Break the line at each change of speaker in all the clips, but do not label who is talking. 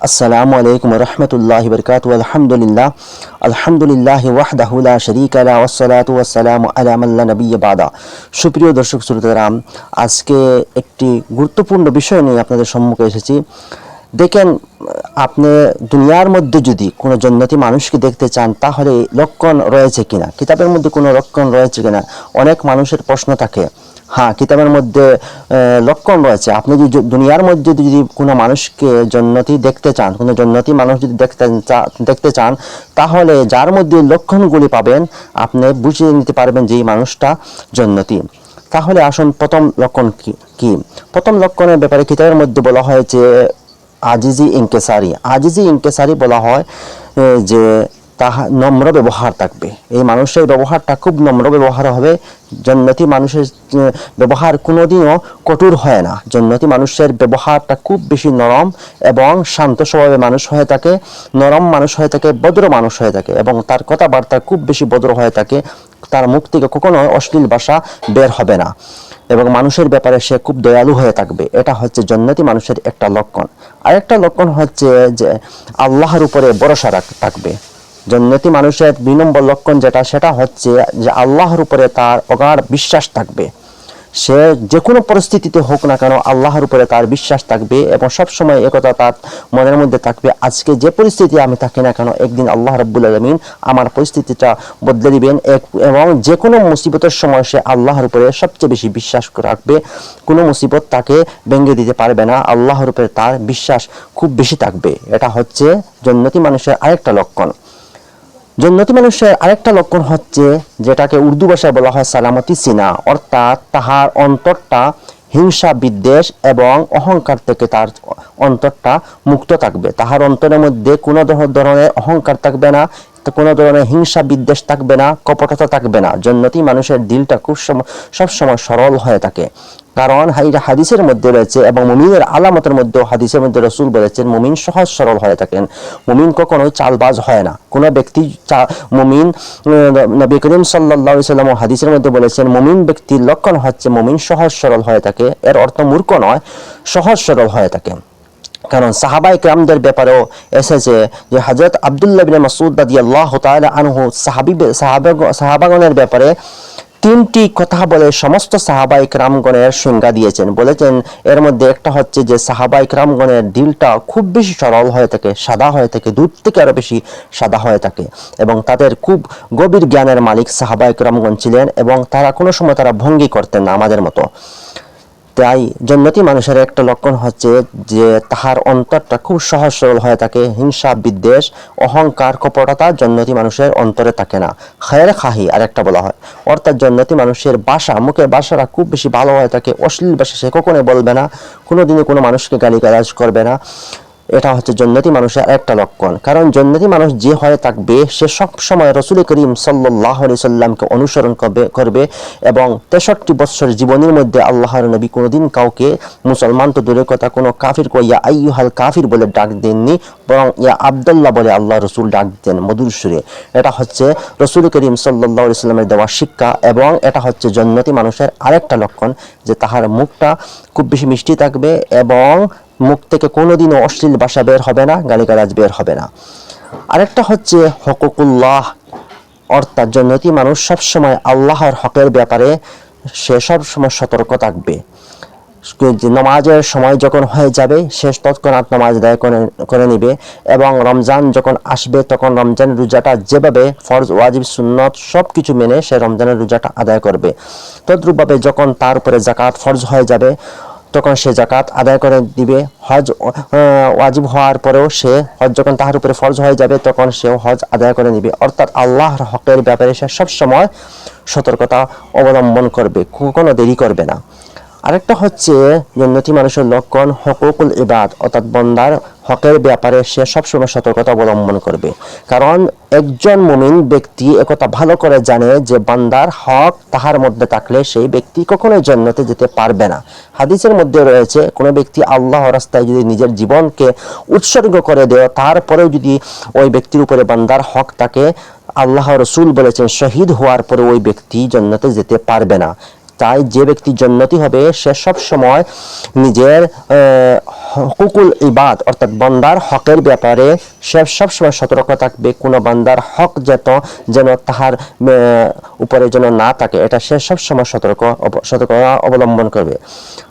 আসসালামু আলাইকুম রহমতুল্লাহি বরকাতুহু আলহামদুলিল্লাহি ওয়াহদাহু লা শারীকা লাহু ওয়াসসালাতু ওয়াসসালামু আলা মান লা নাবিয়্যা বাদা। সুপ্রিয় দর্শক শ্রোতারা, আজকে একটি গুরুত্বপূর্ণ বিষয় নিয়ে আপনাদের সম্মুখে এসেছি। দেখেন, আপনি দুনিয়ার মধ্যে যদি কোনো জান্নাতি মানুষকে দেখতে চান তাহলে লক্ষণ রয়েছে কিনা, কিতাবের মধ্যে কোনো লক্ষণ রয়েছে কিনা, অনেক মানুষের প্রশ্ন থাকে। হ্যাঁ, কিতাবের মধ্যে লক্ষণ রয়েছে। আপনি যদি দুনিয়ার মধ্যে যদি কোনো মানুষকে জান্নাতি দেখতে চান, কোনো জান্নাতি মানুষ যদি দেখতে চান তাহলে যার মধ্যে লক্ষণগুলি পাবেন আপনি বুঝে নিতে পারবেন যে এই মানুষটা জান্নাতি। তাহলে আসুন, প্রথম লক্ষণ কি? প্রথম লক্ষণের ব্যাপারে কিতাবের মধ্যে বলা হয়েছে আজিজি ইনকেসারি বলা হয় যে তাহা নম্র ব্যবহার থাকবে। এই মানুষের ব্যবহারটা খুব নম্র ব্যবহার হবে। জান্নাতি মানুষের ব্যবহার কোনোদিনও কঠোর হয় না। জান্নাতি মানুষের ব্যবহারটা খুব বেশি নরম এবং শান্ত স্বভাবের মানুষ হয়ে থাকে, নরম মানুষ হয়ে থাকে, ভদ্র মানুষ হয়ে থাকে এবং তার কথাবার্তা খুব বেশি ভদ্র হয়ে থাকে। তার মুখ থেকে কখনো অশ্লীল ভাষা বের হবে না এবং মানুষের ব্যাপারে সে খুব দয়ালু হয়ে থাকবে। এটা হচ্ছে জান্নাতি মানুষের একটা লক্ষণ। আরেকটা লক্ষণ হচ্ছে যে আল্লাহর উপরে ভরসা থাকবে। জান্নাতি মানুষের 2 নম্বর লক্ষণ সেটা হচ্ছে যে আল্লাহর উপরে তার অগাধ বিশ্বাস থাকবে। সে যে কোনো পরিস্থিতিতে হোক না কেন আল্লাহর উপরে তার বিশ্বাস থাকবে এবং সবসময় একথা তার মনের মধ্যে থাকবে, আজকে যে পরিস্থিতি আমি থাকি না কেন একদিন আল্লাহ রাব্বুল আলামিন আমার পরিস্থিতিটা বদলে দিবেন। এবং যে কোনো মুসিবতের সময় সে আল্লাহর উপরে সবচেয়ে বেশি বিশ্বাস রাখবে। কোনো মুসিবত তাকে ভেঙে দিতে পারবে না। আল্লাহর উপরে তার বিশ্বাস খুব বেশি থাকবে। এটা হচ্ছে জান্নাতি মানুষের আরেকটা লক্ষণ। জান্নাতি মানুষের আরেকটা লক্ষণ হচ্ছে যেটাকে উর্দু ভাষায় বলা হয় সালামতি সিনা, অর্থাৎ তাহার অন্তরটা হিংসা, বিদ্বেষ এবং অহংকার থেকে তার অন্তরটা মুক্ত থাকবে। তাহার অন্তরের মধ্যে কোনো ধরনের অহংকার থাকবে না, কোনো ধরনের হিংসা, বিদ্বেষ থাকবে না, কপটতা থাকবে না। জান্নাতি মানুষের দিলটা খুব সবসময় সরল হয়ে থাকে। কারণ হাদিসের মধ্যে রয়েছে এবং মুমিনের আলামতের মধ্যেও হাদিসের মধ্যে রাসূল বলেছেন মুমিন সহজ সরল হয়ে থাকেন। মুমিন কখনোই চালবাজ হয় না। কোনো ব্যক্তি মুমিন, নবী করিম সাল্লাল্লাহু আলাইহি ওয়াসাল্লাম হাদিসের মধ্যে বলেছেন মুমিন ব্যক্তির লক্ষণ হচ্ছে মুমিন সহজ সরল হয়ে থাকে। এর অর্থ মূর্খ নয়, সহজ সরল হয়ে থাকে। কারণ সাহাবায়ে কেরামদের ব্যাপারেও এসেছে যে হযরত আব্দুল্লাহ ইবনে মাসউদ রাদিয়াল্লাহু তাআলা আনহু সাহাবাগণের ব্যাপারে 3টি কথা বলে সমস্ত সাহাবায়ে কেরামগণের সংজ্ঞা দিয়েছেন। বলেছেন এর মধ্যে একটা হচ্ছে যে সাহাবায়ে কেরামগণের দিলটা খুব বেশি সরল হয়ে থাকে, সাদা হয়ে থাকে, দুধ থেকে আরো বেশি সাদা হয়ে থাকে এবং তাদের খুব গভীর জ্ঞানের মালিক সাহাবায়ে কেরামগণ ছিলেন এবং তারা কোনো সময় তারা ভঙ্গি করতেন না আমাদের মতো। তাই জান্নাতি মানুষের একটা লক্ষণ হচ্ছে যে তাহার অন্তরটা খুব সহজ সরল হয়ে থাকে। হিংসা, বিদ্বেষ, অহংকার, কপটতা জান্নাতি মানুষের অন্তরে থাকে না। খায়ের খাহি আরেকটা বলা হয়, অর্থাৎ জান্নাতি মানুষের ভাষা, মুখের ভাষাটা খুব বেশি ভালো হয়ে থাকে। অশ্লীল ভাষা সে কখনোই বলবে না, কোনোদিনও কোনো মানুষকে গালিগালাজ করবে না। এটা হচ্ছে জান্নাতি মানুষের একটা লক্ষণ। কারণ জান্নাতি মানুষ যে হয়ে থাকবে সে সব সময় রাসূল করিম সাল্লাল্লাহু আলাইহি সাল্লামকে অনুসরণ করবে এবং 63 বছর জীবনের মধ্যে আল্লাহর নবী কোনোদিন কাউকে, মুসলমান তো দূরের কথা, কোনো কাফিরকে ইয়া আইয়ুহাল কাফির বলে ডাক দেননি, বরং ইয়া আব্দুল্লাহ বলে আল্লাহ রাসূল ডাক দেন মধুর সুরে। এটা হচ্ছে রাসূল করিম সাল্লাল্লাহু আলাইহি সাল্লামের দেওয়া শিক্ষা এবং এটা হচ্ছে জান্নাতি মানুষের আরেকটা লক্ষণ যে তাহার মুখটা খুব বেশি মিষ্টি থাকবে এবং মুখ থেকে কোনোদিনও অশ্লীল ভাষা বের হবে না, গালিগালাজ বের হবে না। আরেকটা হচ্ছে হকুকুল্লাহ, অর্থাৎ জান্নাতি মানুষ সবসময় আল্লাহর হকের ব্যাপারে সে সবসময় সতর্ক থাকবে। নামাজের সময় যখন হয়ে যাবে সে তৎক্ষণাৎ নামাজ আদায় করে নেবে এবং রমজান যখন আসবে তখন রমজানের রোজাটা যেভাবে ফরজ, ওয়াজিব, সুন্নত সব কিছু মেনে সে রমজানের রোজাটা আদায় করবে। তদ্রূপভাবে যখন তার উপরে যাকাত ফরজ হয়ে যাবে তখন সে যাকাত আদায় করে দিবে। হজ ওয়াজিব হওয়ার পরেও সে হজ যখন তাহার উপরে ফরজ হয়ে যাবে তখন সেও হজ আদায় করে নিবে। অর্থাৎ আল্লাহর হকের ব্যাপারে সে সবসময় সতর্কতা অবলম্বন করবে, কোনো দেরি করবে না। আরেকটা হচ্ছে জান্নাতি মানুষের লক্ষণ হুকুকুল ইবাদ, অর্থাৎ বান্দার হকের ব্যাপারে সে সবসময় সতর্কতা অবলম্বন করবে। কারণ একজন মুমিন ব্যক্তি একথা ভালো করে জানে যে বান্দার হক তাহার মধ্যে থাকলে সেই ব্যক্তি কখনোই জান্নাতে যেতে পারবে না। হাদিসের মধ্যে রয়েছে কোনো ব্যক্তি আল্লাহর রাস্তায় যদি নিজের জীবনকে উৎসর্গ করে দেয় তারপরেও যদি ওই ব্যক্তির উপরে বান্দার হক থাকে, আল্লাহ রাসূল বলেছেন শহীদ হওয়ার পরে ওই ব্যক্তি জান্নাতে যেতে পারবে না। তাই যে ব্যক্তি জান্নাতি হবে সে সব সময় নিজের হুকুকুল ইবাদ অর্থাৎ বান্দার হকের ব্যাপারে সে সবসময় সতর্ক থাকবে, কোনো বান্দার হক যেন তাহার উপরে যেন না থাকে, এটা সে সবসময় সতর্কতা অবলম্বন করবে।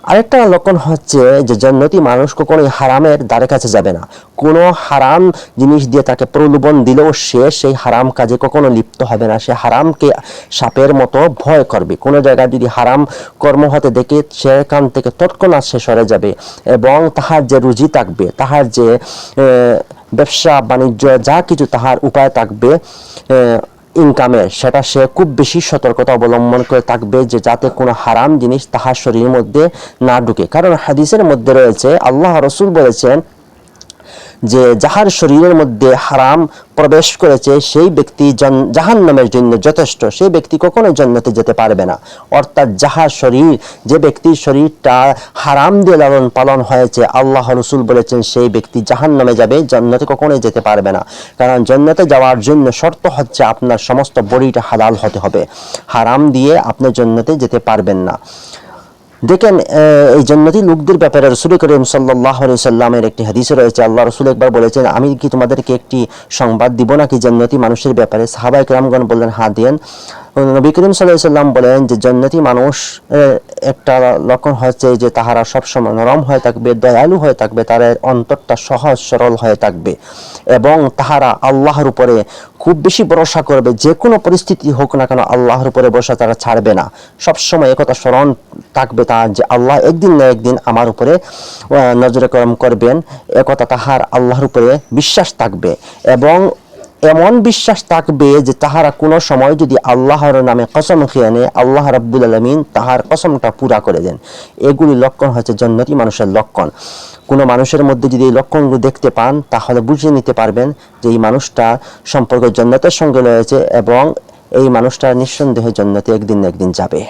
আরেকটা লক্ষণ হচ্ছে যে জান্নাতি মানুষ কখনোই হারামের দ্বারে কাছে যাবে না। কোনো হারাম জিনিস দিয়ে তাকে প্রলোভন দিলেও সে সেই হারাম কাজে কখনো লিপ্ত হবে না। সে হারামকে সাপের মতো ভয় করবে। কোনো জায়গায় যদি হারাম কর্ম হতে দেখে সেখান থেকে তৎক্ষণাৎ সে সরে যাবে, এবং তাহার যে রুজি থাকবে, তাহার যে ব্যবসা বাণিজ্য যা কিছু তাহার উপায় থাকবে ইনকামের, সেটা সে খুব বেশি সতর্কতা অবলম্বন করে থাকবে যে যাতে কোনো হারাম জিনিস তাহার শরীরের মধ্যে না ঢুকে। কারণ হাদিসের মধ্যে রয়েছে, আল্লাহ রাসূল বলেছেন যে যাহার শরীরের মধ্যে হারাম প্রবেশ করেছে সেই ব্যক্তি জাহান্নামের জন্য যথেষ্ট, সেই ব্যক্তি কখনোই জান্নাতে যেতে পারবে না। অর্থাৎ যে ব্যক্তির শরীরটা হারাম দিয়ে লালন পালন হয়েছে, আল্লাহ রাসূল বলেছেন সেই ব্যক্তি জাহান্নামে যাবে, জান্নাতে কখনোই যেতে পারবে না। কারণ জান্নাতে যাওয়ার জন্য শর্ত হচ্ছে আপনার সমস্ত বডিটা হালাল হতে হবে, হারাম দিয়ে আপনি জান্নাতে যেতে পারবেন না। দেখেন, এই জান্নাতি লোকদের ব্যাপারে রাসূল করিম সাল্লাল্লাহু আলাইহি সাল্লামের একটি হাদিসে রয়েছে, আল্লাহ রাসূল একবার বলেছেন, আমি কি তোমাদেরকে একটি সংবাদ দিব নাকি জান্নাতি মানুষের ব্যাপারে? সাহাবায়ে কেরামগণ বললেন, হ্যাঁ দেন। নবী করিম সাল্লাল্লাহু আলাইহি সাল্লাম বলেন যে জান্নাতি মানুষ একটা লক্ষণ হচ্ছে যে তাহারা সবসময় নরম হয়ে থাকবে, দয়ালু হয়ে থাকবে, তার অন্তরটা সহজ সরল হয়ে থাকবে, এবং তাহারা আল্লাহর উপরে খুব বেশি ভরসা করবে। যে কোনো পরিস্থিতি হোক না কেন আল্লাহর উপরে ভরসা তারা ছাড়বে না। সবসময় একথা স্মরণ থাকবে তার যে আল্লাহ একদিন না একদিন আমার উপরে নজরে করম করবেন, একথা তাহার আল্লাহর উপরে বিশ্বাস থাকবে, এবং এমন বিশ্বাস থাকবে যে তাহারা কোনো সময় যদি আল্লাহর নামে কসম খেয়ে নেয়, আল্লাহ রাব্বুল আলামিন তাহার কসমটা পুরা করে দেন। এগুলি লক্ষণ হচ্ছে জান্নাতি মানুষের লক্ষণ। কোনো মানুষের মধ্যে যদি এই লক্ষণগুলো দেখতে পান তাহলে বুঝে নিতে পারবেন যে এই মানুষটা সম্পর্ক জান্নাতের সঙ্গে রয়েছে, এবং এই মানুষটা নিঃসন্দেহে জান্নাতে একদিন না একদিন যাবে।